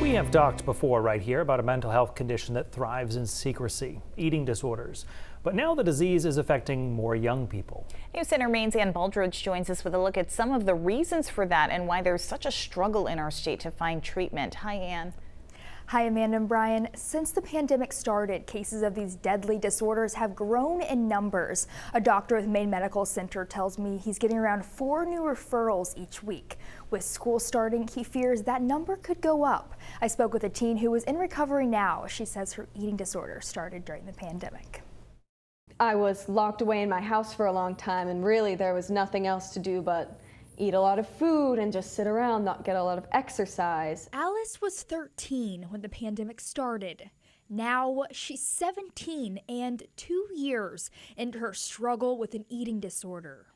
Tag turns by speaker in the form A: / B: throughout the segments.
A: We have talked before right here about a mental health condition that thrives in secrecy, eating disorders. But now the disease is affecting more young people.
B: News Center Maine's Ann Baldridge joins us with a look at some of the reasons for that and why there's such a struggle in our state to find treatment. Hi, Ann.
C: Hi, Amanda and Brian. Since the pandemic started, cases of these deadly disorders have grown in numbers. A doctor with Maine Medical Center tells me he's getting around 4 new referrals each week. With school starting, he fears that number could go up. I spoke with a teen who is in recovery now. She says her eating disorder started during the pandemic.
D: I was locked away in my house for a long time, and really there was nothing else to do but eat a lot of food and just sit around, not get a lot of exercise.
C: Alice was 13 when the pandemic started. Now she's 17 and 2 years into her struggle with an eating disorder.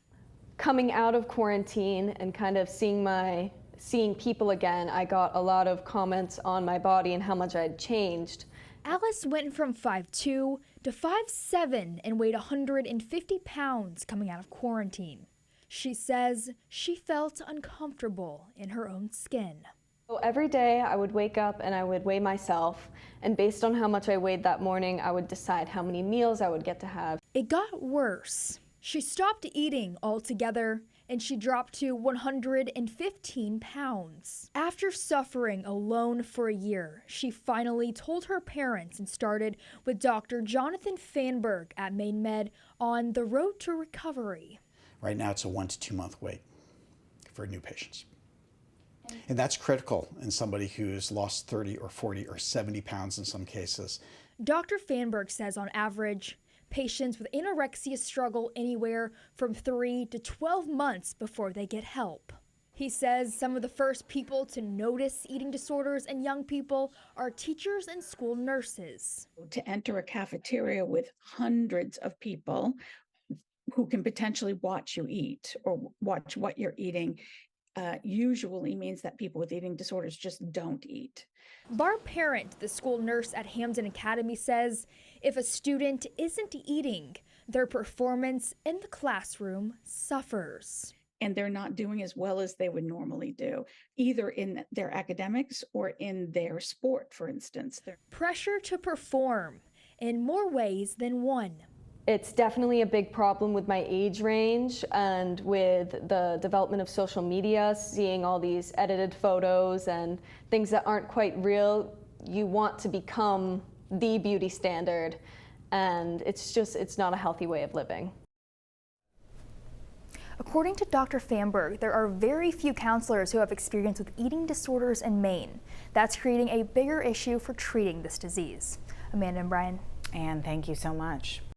D: Coming out of quarantine and kind of seeing people again, I got a lot of comments on my body and how much I had changed.
C: Alice went from 5'2" to 5'7" and weighed 150 pounds coming out of quarantine. She says she felt uncomfortable in her own skin.
D: So every day I would wake up and I would weigh myself, and based on how much I weighed that morning, I would decide how many meals I would get to have.
C: It got worse. She stopped eating altogether and she dropped to 115 pounds. After suffering alone for a year, she finally told her parents and started with Dr. Jonathan Fanberg at Maine Med on the road to recovery.
E: Right now it's a 1 to 2 month wait for new patients. And that's critical in somebody who's lost 30 or 40 or 70 pounds in some cases.
C: Dr. Fanberg says on average, patients with anorexia struggle anywhere from 3 to 12 months before they get help. He says some of the first people to notice eating disorders in young people are teachers and school nurses.
F: To enter a cafeteria with hundreds of people who can potentially watch you eat or watch what you're eating usually means that people with eating disorders just don't eat.
C: Barb Parent, the school nurse at Hamden Academy, says if a student isn't eating, their performance in the classroom suffers.
F: And they're not doing as well as they would normally do, either in their academics or in their sport, for instance.
C: Pressure to perform in more ways than one.
D: It's definitely a big problem with my age range and with the development of social media, seeing all these edited photos and things that aren't quite real. You want to become the beauty standard, and it's not a healthy way of living.
C: According to Dr. Fanberg, there are very few counselors who have experience with eating disorders in Maine. That's creating a bigger issue for treating this disease. Amanda and Brian.
B: Ann, thank you so much.